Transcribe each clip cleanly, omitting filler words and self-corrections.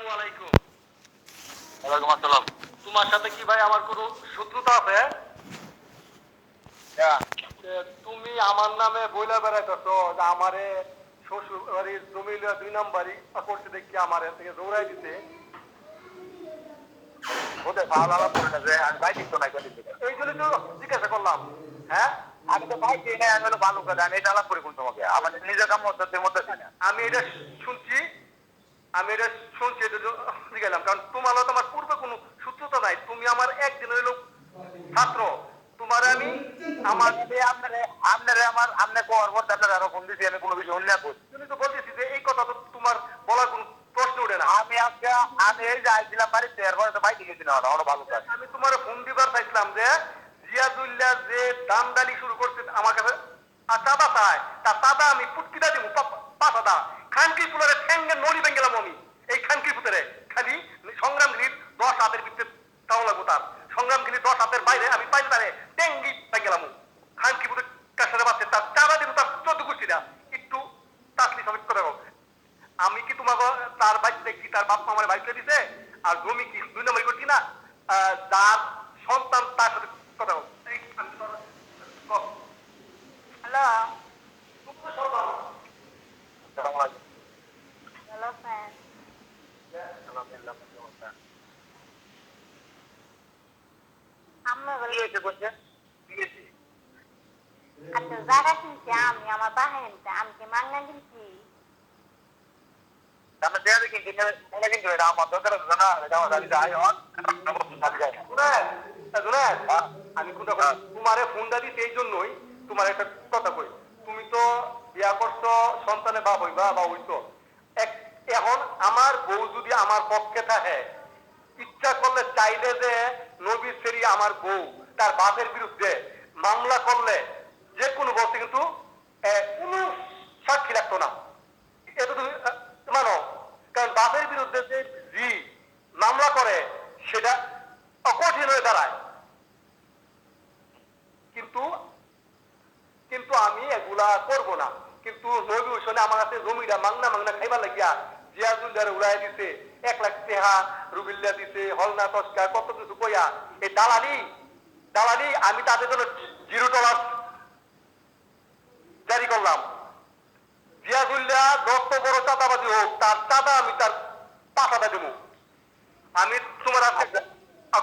ওয়ালাইকুম। ওয়ালাইকুম আসসালাম। তোমার সাথে কি ভাই আমার কোনো শত্রুতা আছে? হ্যাঁ, তুমি আমার নামে বইলা বেড়াইতেছো যে আমারে শ্বশুর বাড়ির জমি লইয়া 2 নাম্বারি করতে দেখি আমার থেকে দৌড়াই দিতে। ওদের ভালো আলাপ করে না যে আমি বাইক তো নাই করে দিতে। এই জন্য তো জিজ্ঞাসা করলাম। হ্যাঁ, আমি তো বাইক দিই না, আমি হলো ভালো করে আমি এটা আলাপ করে কোন তোমাকে আমার নিজের কাম মধ্যে মধ্যে না। আমি এটা শুনছি, আমি এটা শুনছি, এটা জিজ্ঞাসলাম কারণ তোমার তো আমার পূর্বে কোনো সূত্রতা নাই। তুমি আমার একদিন হইলো ছাত্র, তোমার আমি আমার আপনারে আপনারে আমার আপনি কোয়ার পর আপনার আরো ফোন দিছি আমি কোনো বিষয় অন্য করছি। তুমি তো বলতেছি যে এই কথা তো তোমার বলার কোনো প্রশ্ন ওঠে না। আমি আজকে আমি এই যে আইছিলাম বাড়িতে এরপরে তো বাইকে গেছি না আমার ভালো কাজ। আমি তোমার ফোন দিবার চাইছিলাম যে জিয়াদুল্লাহ যে দামদানি শুরু করছে আমার কাছে আর চাঁদা চায়, তার চাঁদা আমি পুটকিটা দিব 5 হাজার। খানকি পুলারে ঠ্যাঙ্গে নলি বেঙ্গেলাম আমি এই খানকি পুতরে খালি সংগ্রামগিরির 10 হাতের ভিতরে তাও লাগবো তার সংগ্রামগিরির 10 হাতের বাইরে আমি পাইলে তারে ট্যাঙ্গি বেঙ্গেলাম খানকি পুতের কাছে বাচ্চা তার চাঁদা দিব তার 14 গোষ্ঠীরা একটু তাসলি সবিত করে হোক। আমি কি তোমাকে তার বাড়িতে কি তার বাপ মা আমার বাড়িতে দিছে আর জমি কি 2 নম্বর করছি না? যার সন্তান তার সাথে কথা বল। হ্যালো। আসসালামু আলাইকুম। Hello friend. আমি কি হয়েছে বলছেন? আচ্ছা জায়গা কিনছি, আমি আমার বাসায় কিনছি, আমি কি মাংনা কিনছি? আমরা দেয়া দেখি কিনে মনে কিন্তু এটা আমার দরকার আছে না এটা আমার গাড়ি যায় অন আমি কোনটা তোমারে ফোনটা দিতে এই জন্যই তোমার একটা কথা কই। তুমি তো বিয়া করছো, সন্তানের বাপ হইবা বা হইতো। এখন আমার বউ যদি আমার পক্ষে থাকে, ইচ্ছা করলে চাইলে যে নবীর সেরি আমার বউ তার বাপের বিরুদ্ধে মামলা করলে যে কোনো বলতে কিন্তু কোনো সাক্ষী রাখতো না। এটা তুমি মানো? কারণ বাপের বিরুদ্ধে যে জি মামলা করে সেটা কঠিন হয়ে দাঁড়ায়। কিন্তু কিন্তু আমি এগুলা করবো না। কিন্তু নবী হোসেনে আমার কাছে জমিটা মাংনা মাংনা খাইবার লাগিয়া জিয়াজুল্লারে উড়াই দিছে, 1 লাখ টাকা রুবিল্লা দিছে, হলনা তস্কা কত কিছু কইয়া এই দালালি আমি তাদের জন্য 0 টলারেন্স জারি করলাম। জিয়াজুল্লাহ যত বড় চাঁদাবাজি হোক তার চাঁদা আমি তার 5 হাজার দেবো। আমি তোমার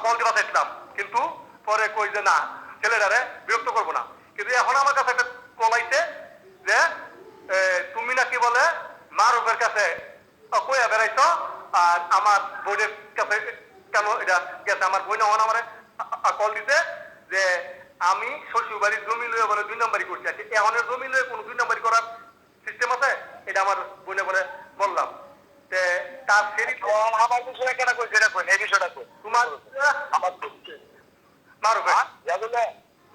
কল দিবা চাইছিলাম কিন্তু পরে কই যে না ছেলেটারে বিরক্ত করবো না। কিন্তু এখন আমার কাছে একটা কল আইছে যে তুমি নাকি বলে মারুফের কাছে কইয়া বেড়াইছ আর আমার বোনের কাছে কেন এটা গেছে। আমার বোন এখন আমার কল দিতে যে আমি শ্বশুর বাড়ির জমি লয়ে বলে 2 নম্বরই করছি। আর এখনের জমি লয়ে কোনো 2 নম্বরই করার সিস্টেম আছে? এটা আমার বোনে বলে বললাম। তার ফেরি আমার বিষয়ে কেন কই সেটা কই এই বিষয়টা কই তোমার আমার মারুফে ইয়াদুল্লাহ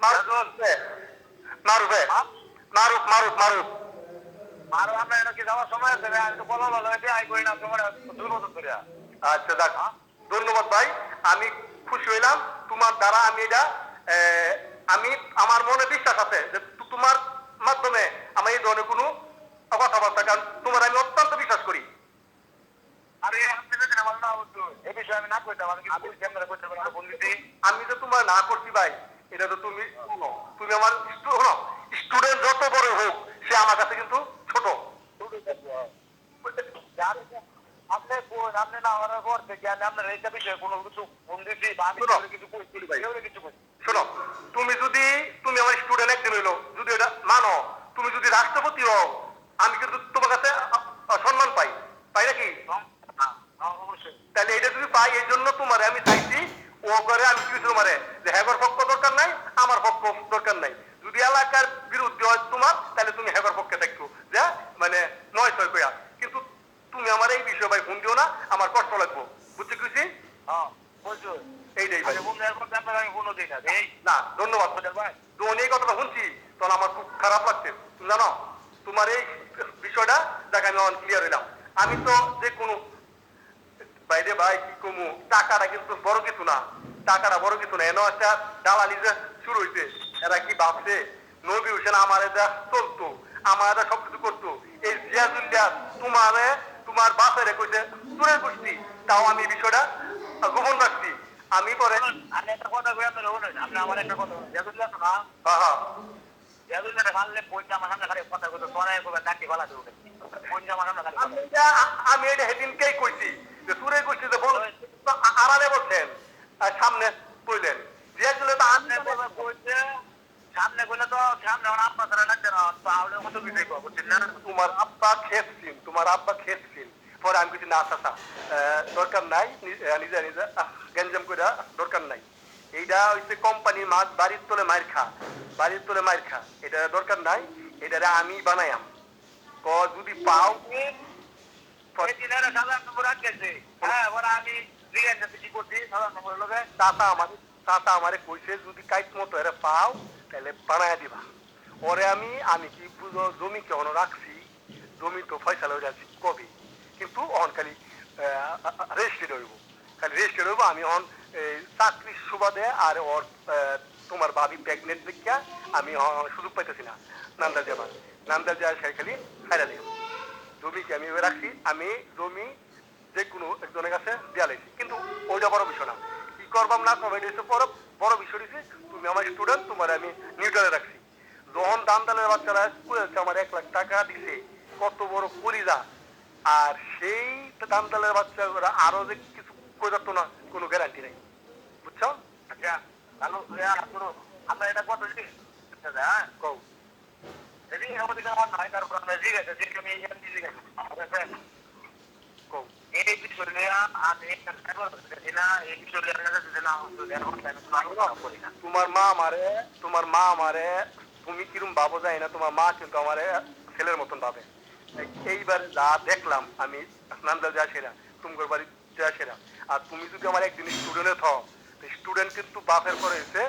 মারুফে মারুফ মারুফ মারুফ আর আমরা এটা কি যাওয়ার সময় আছে আমি তো বলা হলো যে আই করি না তোমার 2 বছর ধরে। আচ্ছা যাক, ধন্যবাদ ভাই। আমি খুশি হইলাম তোমার দ্বারা। আমি এটা আমি আমার মনে বিশ্বাস আছে যে তোমার মাধ্যমে আমার এই ধরনের কোনো কথাবার্তা, কারণ তোমার আমি অত্যন্ত বিশ্বাস করি। আরে আপনি যদি আমার না হতো এই বিষয়ে আমি না কইতাম আমি কিন্তু ক্যামেরা করতে পারবো ফোন দিতে। আমি তো তোমার না করছি ভাই, এটা তো তুমি তুমি আমার স্টুডেন্ট যত বড় হোক সে আমার কাছে কিন্তু ছোট। আপনি আপনি না হওয়ার পর থেকে আমি আপনার এইটা বিষয়ে কোনো কিছু ফোন দিচ্ছি বা আমি কিছু কইছি ভাই কিছু কইছি। শোনো, তুমি আমার স্টুডেন্ট একদিন হইলো, যদি এটা মানো, তুমি যদি রাষ্ট্রপতি হও আমি কিন্তু তোমার কাছে সম্মান পাই নাকি? তাহলে এটা যদি পাই এই জন্য তোমার আমি চাইছি ও করে আমি কি তোমারে যে হেগর পক্ষ দরকার নাই, আমার পক্ষ দরকার নাই। যদি এলাকার বিরুদ্ধে হয় তোমার তাহলে তুমি হেগর পক্ষে দেখছো যে মানে 9-6 কইয়া। কিন্তু তুমি আমার এই বিষয়ে ভাই ফোন দিও না, আমার কষ্ট লাগবো। বুঝতে পেরেছি? হ্যাঁ বুঝছো এইটাই ভাই। বন্ধু এরপর আপনার আমি ফোনও দিই না এই না ধন্যবাদ ভাই। যখন এই কথাটা শুনছি তখন আমার খুব খারাপ লাগছে। তুমি জানো তোমার এই বিষয়টা যাকে আমি ক্লিয়ার হইলাম। আমি তো যে কোনো বাইরে ভাই কি কমু, টাকাটা কিন্তু বড় কিছু না। টাকাটা বড় কিছু না। এনে একটা দালালি যে শুরু হইছে, এরা কি ভাবছে নবী হোসেন আমার এটা চলতো, আমার এটা সবকিছু করতো। এই জিয়াজুল্লাহ তোমারে তোমার বাপের কইছে চুরের গোষ্ঠী, তাও আমি বিষয়টা গোপন রাখছি। আমি পরে আমি একটা কথা কই আপনার শুনুন, আপনি আমার একটা কথা বলুন, যেহেতু জানো না, হ্যাঁ হ্যাঁ যেহেতু যেটা ভাললে পয়সা আমার সামনে খালি কথা কইতো, তোরা একবার ডাকি গলা দিয়ে উঠে, পয়সা আমার সামনে খালি কথা আমি এটা সেদিনকেই কইছি যে চুরের গোষ্ঠীতে বল আড়ালে বলছেন আর সামনে কইলেন যে আসলে তো আমি সামনে কথা কইছে, সামনে কইলে তো সামনে আমার আব্বা ছাড়া লাগছে না, তাহলে কত কিছু কই, বুঝছেন না? তোমার আব্বা খেপছিলেন, তোমার আব্বা খেপছিলেন। পরে আমি কিছু না চাচা দরকার নাই, নিজে নিজে গ্যাঞ্জাম করে দরকার নাই। এইটা হচ্ছে কোম্পানির মাছ, বাড়ির তোলে মাইর খা, বাড়ির তোলে মাইর খা, এটা দরকার নাই, এটা আমি বানাইয়াম। ক যদি পাও এই দিনের সাধারণ নম্বর আটকেছে, হ্যাঁ, ওরা আমি জিজ্ঞাসা কি করছি সাধারণ নম্বর লোকে, চাচা আমারে কইছে যদি কাইট মতো এরা পাও তাহলে বানায় দিবা। ওরে আমি কি বুঝো জমি কেমন রাখছি, জমি তো ফয়সালা হয়ে যাচ্ছি কবে, কিন্তু অন খালি রেজিস্ট্রেড হইব, খালি রেজিস্ট্রেড হইব। আমি অন চাকরির সুবাদে আর ওর তোমার ভাবি প্রেগনেন্ট দেখিয়া আমি সুযোগ পাইতেছি না নান্দার যাবার, নান্দার যাওয়ার সে খালি খাইরা দিই জমি কি আমি রাখছি। আমি জমি যে কোনো একজনের কাছে দেয়া লাগছি, কিন্তু ওইটা বড় বিষয় না, কি করবাম না করবো এটা হচ্ছে বড় বিষয় দিচ্ছে। তুমি আমার স্টুডেন্ট, তোমার আমি নিউট্রালে রাখছি। যখন দান্দালের বাচ্চারা স্কুলে আমার 1 লাখ টাকা দিছে, কত বড় পরিজা, আর সেই দান্দালের বাচ্চারা আরো যে কিছু করে যাতো না, কোনো গ্যারান্টি নেই, বুঝছো? আচ্ছা, ভালো, আমরা এটা কত দিই, হ্যাঁ, কও যদি আমাদের আমার নয়, তারপর আমরা জিজ্ঞাসা যে আমি জিজ্ঞাসা কও এই বিষয়ে আমি না, এই বিষয়ে না করি না। তোমার মা আমারে তুমি কিরম ভাবো যায় না, তোমার মা কিন্তু আমারে ছেলের মতন ভাবে। এইবার যা দেখলাম আমি নান্দাল যা সেরা, তোমার বাড়ি যা সেরা, আর তুমি যদি আমার একদিন স্টুডেন্টে থাও, স্টুডেন্ট কিন্তু বাপের পরে হচ্ছে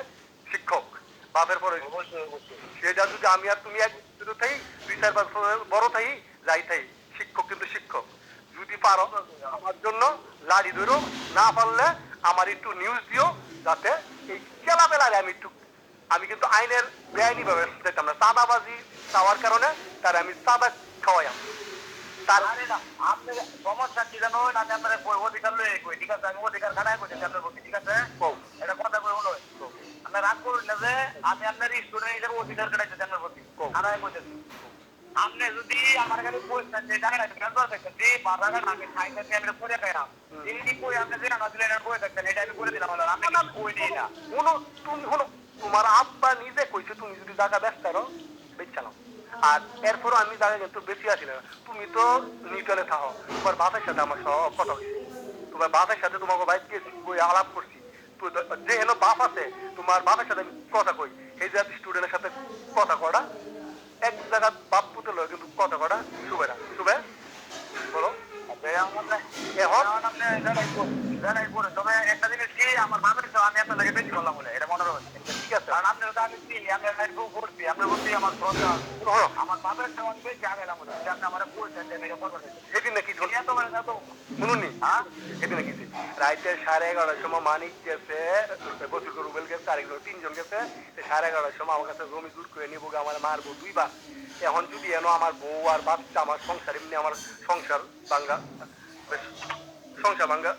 শিক্ষক, বাপের পরে অবশ্যই অবশ্যই সেটা যদি আমি আর তুমি এক থাই 2-4 বছর বড় থাই যাই থাই, শিক্ষক কিন্তু শিক্ষক। যদি পারো আমার জন্য লাড়ি ধরো, না পারলে আমার একটু নিউজ দিও, যাতে এই চেলা বেলায় আমি কিন্তু আইনের বেআইনি ভাবে যেতাম না, চাঁদাবাজি চাওয়ার কারণে তার আমি চাঁদা খাওয়াইম। তার আরে না, আপনি সমস্যা কি জানো, আমি আপনার অধিকার লয়ে কই, ঠিক আছে, আমি অধিকার খানায় কইছি আপনার প্রতি, ঠিক আছে, কও এটা কথা কই হলো, আপনার রাগ করুন না যে আমি আপনার স্টুডেন্ট হিসেবে অধিকার কাটাইছি আপনার প্রতি, খানায় কইতেছি। আপনি যদি আমার কাছে পয়সা যে টাকা কেন থাকতেন, বাধা কারণ আমি খাইতেছি, আমি করে খাইলাম, এমনি কই আপনি যে না দিলেন বই থাকতেন, এটা আমি করে দিলাম, আমি কই নেই না। শুনো, তোমার আব্বা নিজে কইছে তুমি যদি জায়গা ব্যস্ত করো বেচালাম, আর এরপরও আমি জায়গা কিন্তু বেশি আসি না। তুমি তো নিউট্রালে থাকো, তোমার বাপের সাথে আমার সব কথা হয়েছে, তোমার বাপের সাথে তোমাকে বাইকে বই আলাপ করছি, তো যে হেন বাপ আছে তোমার বাপের সাথে আমি কথা কই, এই যে স্টুডেন্টের সাথে কথা কটা এক জায়গা বাপ পুতে লয়, কিন্তু কথা কটা শুবে না, শুবে বলো এখন তবে একটা জিনিস কি, আমার বাপের তো আমি আপনার লাগে বেশি বললাম বলে, এটা মনে রাখবেন, ঠিক আছে। কারণ আপনি তো আমি চিনি, আমি করছি, আপনার প্রতি আমার শ্রদ্ধা, আমার বাপের সমান বেশি আগে বলে যে আপনি আমার বলছেন যে এটা কথা সেদিন নাকি এত মানে এত শুনুননি, হ্যাঁ সেদিন নাকি রাইতে 11:30টার সময় মানিক গেছে, বসুর রুবেল গেছে, আরেকজন 3জন গেছে, 11:30টার সময় আমার কাছে জমি দূর করে নিবো, আমার মারবো 2 বার। এখন যদি এনো আমার বউ আর বাচ্চা, আমার সংসার এমনি আমার সংসার ভাঙ্গা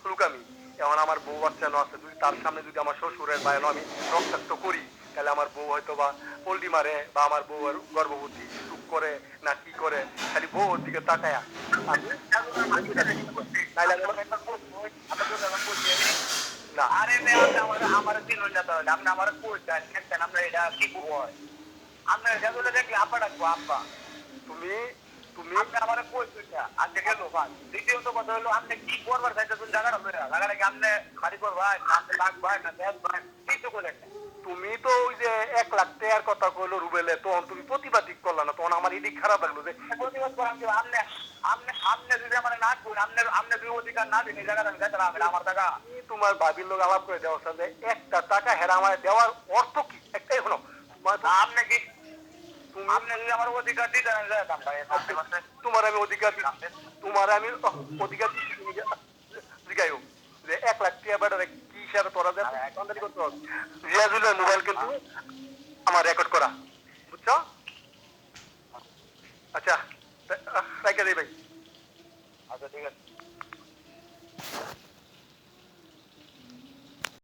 লুকামি, এখন আমার বউ বাচ্চা আছে, যদি তার সামনে যদি আমার শ্বশুরের বা আমি রক্তাক্ত করি, তাহলে আমার বউ হয়তো বা পোল্ট্রি মারে, বা আমার বউ গর্ভবতী চুপ করে না কি করে, খালি বউর দিকে তাকায়া না। আরে আমার দিন আপনি আমার বলছেন আপনার এটা কি হয়, আপনার এটা দেখলে আব্বা ডাকবো আব্বা, তুমি তুমি আপনি আমার কইছেন না আজকে গেল ভাই। দ্বিতীয়ত কথা হলো আপনি কি করবার চাইতেছেন, জায়গাটা কি আপনি খালি করবাই না, আপনি লাগবাই না, দেখ ভাই কিছু করেন না। তুমি তো ওই যে 1 লাখ টাকার কথা কইলো রুবেলে, তখন তুমি প্রতিবাদ করলা না, তখন আমার এদিক খারাপ লাগলো যে প্রতিবাদ করান যে আপনি যদি আমার না করেন, আপনি যদি অধিকার না দিন এই জায়গাটা আমি যাইতে হবে আমার টাকা। তোমার ভাবির লোক আলাপ করে দেওয়া যে 1টা টাকা হেরা আমার দেওয়ার অর্থ কি, একটাই হলো আপনি কি আপনি যদি আমার অধিকার দিতে যাইতাম ভাই, তোমার আমি অধিকার জিগাইও যে 1 লাখ টাকা বেটারে কি হিসাবে তোরা দেয় রিয়াজুলের মোবাইল কিন্তু আমার রেকর্ড করা, বুঝছো? আচ্ছা রাইখা দেই ভাই।